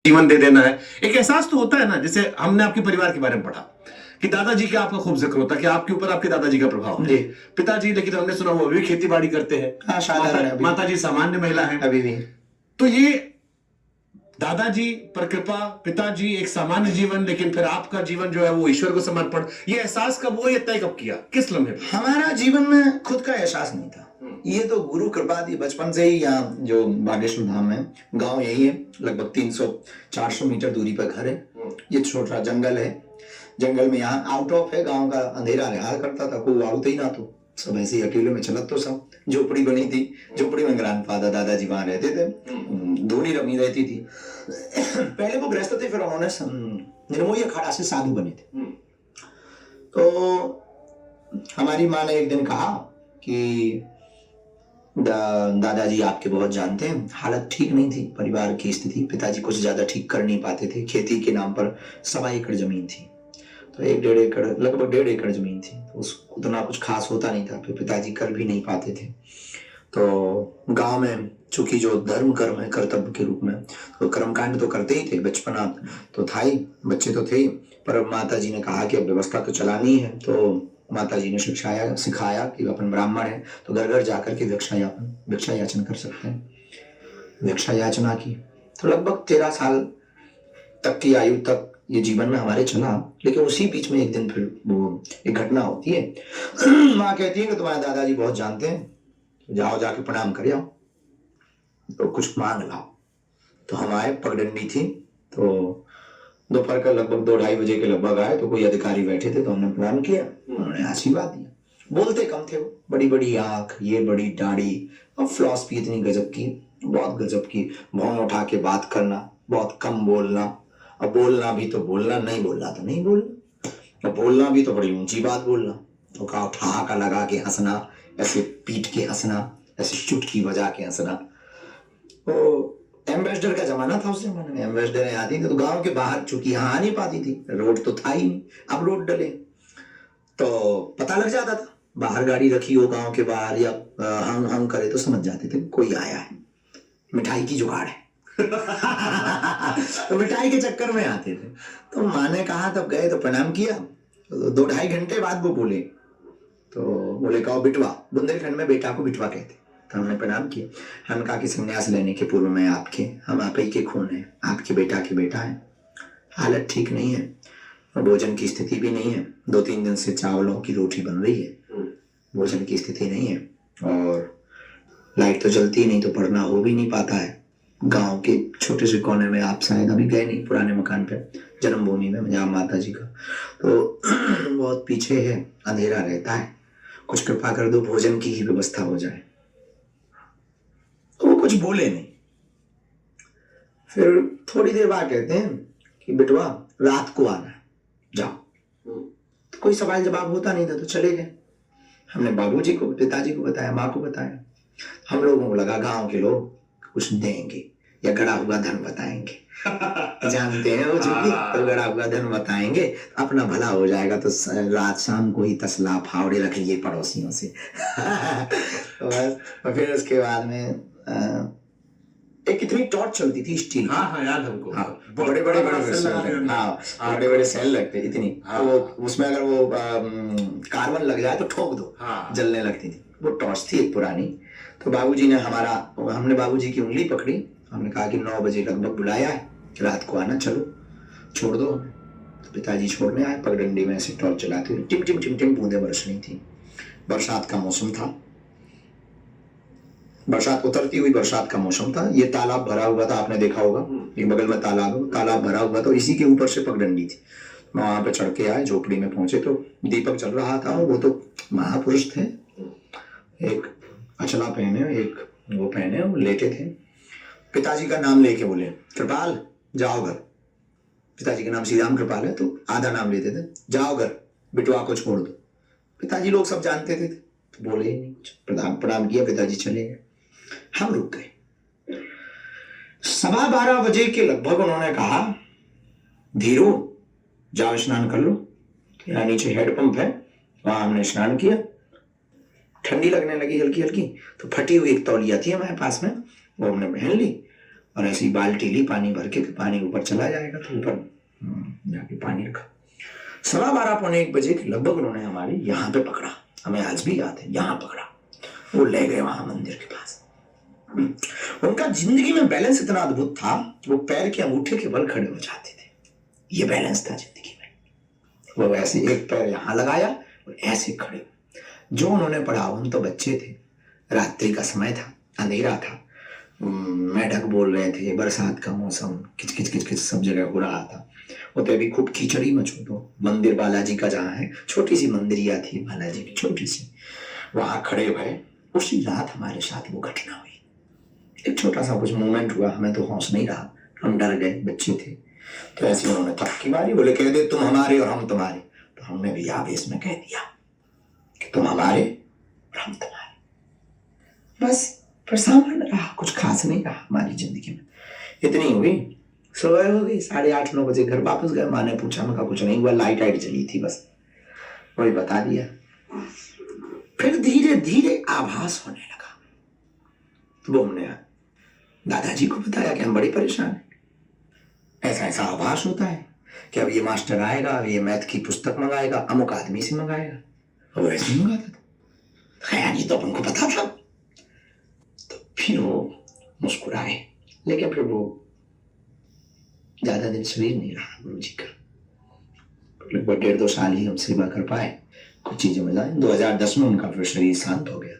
जीवन दे देना है। एक एहसास तो होता है ना, जैसे हमने आपके परिवार के बारे में पढ़ा कि दादाजी का आपका खूब जिक्र होता है कि आपके ऊपर आपके दादाजी का प्रभाव है। पिताजी, लेकिन हमने सुना वो भी खेती बाड़ी करते हैं। माता जी सामान्य महिला है अभी भी। तो ये दादाजी पर कृपा, पिताजी एक सामान्य जीवन, लेकिन फिर आपका जीवन जो है वो ईश्वर को समर्पण, ये एहसास कब हुआ, ये तय कब किया, किस लम्हे पे? हमारा जीवन में खुद का एहसास नहीं था, ये तो गुरु कृपा थी। बचपन से ही यहाँ जो बागेश्वर धाम में गांव यही है, लगभग 300-400 मीटर दूरी पर घर है। ये छोटा जंगल है, जंगल में यहाँ आउट ऑफ है, गांव का अंधेरा रहा करता था, कोई आउट ही ना, तो सब ऐसे ही अकेले में चलत। तो सब झोपड़ी बनी थी, झोपड़ी में ग्रैंडफादर दादाजी वहां रहते थे, धूनी रमी रहती थी। पहले वो गृहस्थ थे, फिर उन्होंने निर्मोही अखाड़ा से साधु बने थे। तो हमारी माँ ने एक दिन कहा कि दादाजी आपके बहुत जानते हैं, हालत ठीक नहीं थी, परिवार की स्थिति, पिताजी कुछ ज्यादा ठीक कर नहीं पाते थे। खेती के नाम पर 1.25 एकड़ जमीन थी, तो 1-1.5 एकड़, लगभग 1.5 एकड़ जमीन थी, तो उतना कुछ खास होता नहीं था, फिर पिताजी कर भी नहीं पाते थे। तो गांव में चूंकि जो धर्म कर्म है कर्तव्य के रूप में, तो कर्मकांड तो करते ही थे, बचपना तो था ही, बच्चे तो थे ही, पर माता जी ने कहा कि अब व्यवस्था तो चलानी है। तो माता जी ने सिखाया कि अपन ब्राह्मण है तो घर घर जाकर के भिक्षा याचन कर सकते हैं। भिक्षा याचना की तो लगभग 13 साल तक की आयु तक ये जीवन में हमारे चला। लेकिन उसी बीच में एक दिन फिर वो एक घटना होती है। माँ कहती है कि तुम्हारे दादाजी बहुत जानते हैं, तो जाओ जाके प्रणाम कर आओ, तो कुछ मांग लाओ। तो हम आए, पगडंडी थी, तो दोपहर का लगभग 2-2:30 बजे के लगभग आए, तो कोई अधिकारी बैठे थे, तो हमने प्रणाम किया, उन्होंने आशीर्वाद दिया। बोलते कम थे वो, बड़ी बड़ी आंख, ये बड़ी दाढ़ी, और फिलॉसफी इतनी गजब की, बहुत गजब की, भौं उठा के बात करना, बहुत कम बोलना, अब बोलना भी तो बोलना, नहीं बोलना तो नहीं बोलना, अब बोलना भी तो बड़ी ऊंची बात बोलना, तो कहा ठहाका लगा के हंसना, ऐसे पीट के हंसना, ऐसे चुटकी बजा के हंसना। तो एम्बेसडर का जमाना था उस जमाने में, एम्बेसडर आती थी तो गांव के बाहर, चूंकि यहाँ आ नहीं पाती थी, रोड तो था ही नहीं, अब रोड डले तो पता लग जाता था, बाहर गाड़ी रखी हो गांव के बाहर या हम करे तो समझ जाते थे कोई आया है, मिठाई की जुगाड़ है। तो मिठाई के चक्कर में आते थे। तो माँ ने कहा, तब गए तो प्रणाम किया, तो 2-2.5 घंटे बाद वो बोले, तो बोले कहो बिटवा, बुंदेलखंड में बेटा को बिटवा कहते। तो हमने प्रणाम किया, हमने कहा कि संन्यास लेने के पूर्व में हम आप ही के खून है, आपके बेटा के बेटा है, हालत ठीक नहीं है, भोजन की स्थिति भी नहीं है, 2-3 दिन से चावलों की रोटी बन रही है, भोजन की स्थिति नहीं है, और लाइट तो जलती नहीं, तो पढ़ना हो भी नहीं पाता है। गांव के छोटे से कोने में, आप शायद अभी गए नहीं, पुराने मकान पे, जन्मभूमि में जहाँ माता जी का, तो बहुत पीछे है, अंधेरा रहता है, कुछ कृपा कर दो, भोजन की ही व्यवस्था हो जाए। तो वो कुछ बोले नहीं। फिर थोड़ी देर बाद कहते हैं कि बिटवा रात को आना, जाओ। तो कोई सवाल जवाब होता नहीं था, तो चले गए। हमने बाबूजी को, पिताजी को बताया, माँ को बताया। हम लोगों को लगा गांव के लोग कुछ देंगे या गड़ा हुआ धन बताएंगे, जानते हैं वो चूंकि, तो गड़ा हुआ धन बताएंगे, अपना भला हो जाएगा, तो रात शाम को ही तसला फावड़े रखेंगे पड़ोसियों से। तो बस, और फिर उसके बाद में एक इतनी टॉर्च चलती थी स्टील, हाँ याद हमको, बड़े बड़े बड़े सेल लगते इतनी, तो उसमें अगर वो कार्बन लग जाए तो ठोक दो, जलने लगती थी। वो टॉर्च थी एक पुरानी। तो बाबूजी ने हमने बाबूजी की उंगली पकड़ी, हमने कहा कि 9 बजे लगभग बुलाया है, रात को आना, चलो छोड़ दो हमें। तो पिताजी छोड़ने आए, पगडंडी में ऐसे टॉर्च चलाते हुए, टिम टिम टिम टिम बूंदे बरस रही थी। बरसात का मौसम था, बरसात उतरती हुई बरसात का मौसम था। ये तालाब भरा हुआ था, आपने देखा होगा, एक बगल में तालाब भरा हुआ था, इसी के ऊपर से पगडंडी थी। वहां पे चढ़ के आए, झोपड़ी में पहुंचे तो दीपक जल रहा था। वो तो महापुरुष थे, एक अचला पहने, एक वो पहने, वो लेटे थे। पिताजी का नाम लेके बोले, कृपाल जाओ घर। पिताजी का नाम श्री राम कृपाल है, तो आधा नाम लेते थे, जाओ घर, बिटवा को छोड़ दो। पिताजी लोग सब जानते थे, तो बोले ही नहीं कुछ, प्रणाम किया, पिताजी चले गए। हम रुक गए। 12:15 बजे के लगभग उन्होंने कहा, धीरू जाओ स्नान कर लो। यहाँ नीचे हेड पंप है, वहां हमने स्नान किया। ठंडी लगने लगी हल्की हल्की, तो फटी हुई एक तौलिया थी हमारे पास में, वो हमने पहन ली और ऐसी बाल्टी ली पानी भर के, पानी ऊपर चला जाएगा, तो ऊपर जाके पानी रखा। 12:15 पौने 1 बजे के लगभग उन्होंने हमारे यहाँ पे पकड़ा, हमें आज भी याद है, यहाँ पकड़ा, वो ले गए वहां मंदिर के पास। उनका जिंदगी में बैलेंस इतना अद्भुत था कि वो पैर के अंगूठे के बल खड़े हो जाते थे, ये बैलेंस था जिंदगी में। वो ऐसे एक पैर यहाँ लगाया और ऐसे खड़े। जो उन्होंने पढ़ा, हम तो बच्चे थे, रात्रि का समय था, अंधेरा था, मेढक बोल रहे थे, बरसात का मौसम, किच किच किच किच सब जगह हो रहा था। वो तो अभी खूब कीचड़ी मचो, तो मंदिर बालाजी का जहाँ है, छोटी सी मंदिरिया थी बालाजी की, छोटी सी, वहां खड़े भये। उसी रात हमारे साथ वो घटना हुई। एक छोटा सा कुछ मोमेंट हुआ, हमें तो होश नहीं रहा, हम डर गए, बच्चे थे। तो ऐसे उन्होंने थपकी मारी, बोले कह दे तुम हमारे और हम तुम्हारे। तो हमने भी आवेश में कह दिया कि तुम हमारे और हम तुम्हारे। बस फिर सामान्य रहा, कुछ खास नहीं रहा हमारी जिंदगी में। इतनी हुई, सुबह हो गई, 8:30-9 बजे घर वापस गए। माँ ने पूछा, मैं कहा कुछ नहीं हुआ, लाइट जली थी बस, वही बता दिया। फिर धीरे धीरे आभास होने लगा, तो वो हमने दादाजी को बताया कि हम बड़े परेशान हैं, ऐसा ऐसा आभास होता है कि अब ये मास्टर आएगा, अब ये मैथ की पुस्तक मंगाएगा, अमुक आदमी से मंगाएगा, और वो ऐसे ही मंगाता था। खैर ये तो हमको पता था। तो फिर वो मुस्कुराए, लेकिन फिर वो ज्यादा दिन शरीर नहीं रहा गुरु जी का, लगभग 1.5-2 साल ही हम सेवा कर पाए, कुछ चीजें मिलाई। 2010 में उनका फिर शरीर शांत हो गया,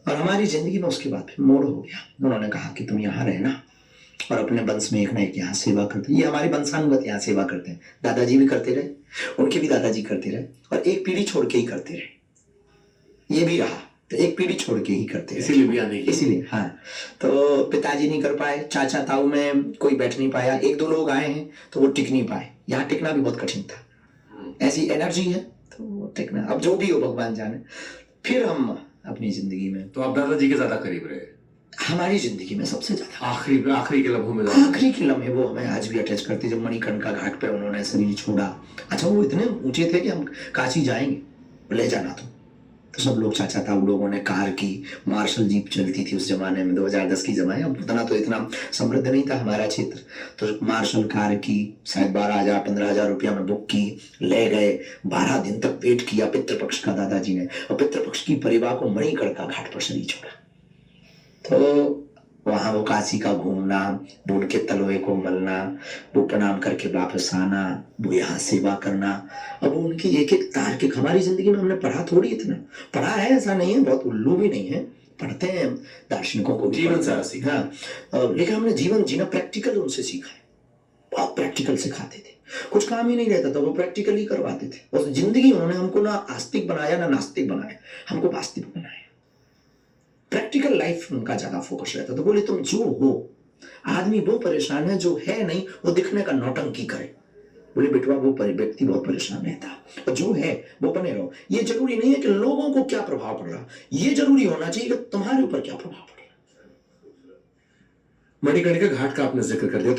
और हमारी जिंदगी में उसके बाद फिर मोड़ हो गया। उन्होंने कहा कि तुम यहाँ रहना और अपने वंश में एक ना एक यहाँ सेवा करते। ये हमारे वंशानुगत यहाँ सेवा करते हैं, दादाजी भी करते रहे, उनके भी दादाजी करते रहे, और एक पीढ़ी छोड़ के ही करते रहे। ये भी रहा, तो एक पीढ़ी छोड़ के ही करते रहे, इसीलिए भी आने की। इसीलिए हाँ। तो पिताजी नहीं कर पाए, चाचा ताऊ में कोई बैठ नहीं पाया, 1-2 लोग आए हैं तो वो टिक नहीं पाए। यहाँ टिकना भी बहुत कठिन था, ऐसी एनर्जी है तो टिकना, अब जो भी हो भगवान जाने। फिर हम अपनी जिंदगी में, तो आप दादाजी के ज्यादा करीब रहे हमारी जिंदगी में सबसे ज्यादा, आखिरी के लम्हों में, आखिरी के लम्हे वो हमें आज भी अटैच करते। जब मणिकर्णिका घाट पे उन्होंने शरीर छोड़ा, अच्छा वो इतने ऊंचे थे कि हम काशी जाएंगे, ले जाना तो सब लोग, चाचा ताऊ लोगों ने कार की, मार्शल जीप चलती थी उस जमाने में, 2010 की जमाने। अब उतना तो इतना समृद्ध नहीं था हमारा क्षेत्र, तो मार्शल कार की शायद 12,000-15,000 रुपया में बुक की, ले गए। 12 दिन तक वेट किया पितृपक्ष का दादाजी ने, और पितृपक्ष की परिवार को मणिकर्णिका घाट पर शरीर छोड़ा। तो वहां वो काशी का घूमना, वो उनके तलवे को मलना, वो प्रणाम करके वापस आना, वो यहाँ सेवा करना। अब वो उनकी एक एक तार्किक, हमारी जिंदगी में हमने पढ़ा थोड़ी, इतना पढ़ा है ऐसा नहीं है, बहुत उल्लू भी नहीं है, पढ़ते हैं दार्शनिकों को, जीवन सारा सीखा, लेकिन हमने जीवन जीना प्रैक्टिकल उनसे सीखा है। बहुत प्रैक्टिकल सिखाते थे, कुछ काम ही नहीं रहता था, वो प्रैक्टिकली करवाते थे। उस जिंदगी उन्होंने हमको ना आस्तिक बनाया ना नास्तिक बनाया, हमको वास्तविक बनाया। प्रैक्टिकल लाइफ उनका ज्यादा फोकस रहता। तो बोले तुम जो हो, आदमी वो परेशान है जो है नहीं, वो दिखने का नौटंकी करे। बोले बेटवा वो व्यक्ति बहुत परेशान रहता, और जो है वो बने रहो। ये जरूरी नहीं है कि लोगों को क्या प्रभाव पड़ रहा, ये जरूरी होना चाहिए कि तुम्हारे ऊपर क्या प्रभाव पड़ रहा। मणिकर्णिका घाट का आपने जिक्र कर दिया।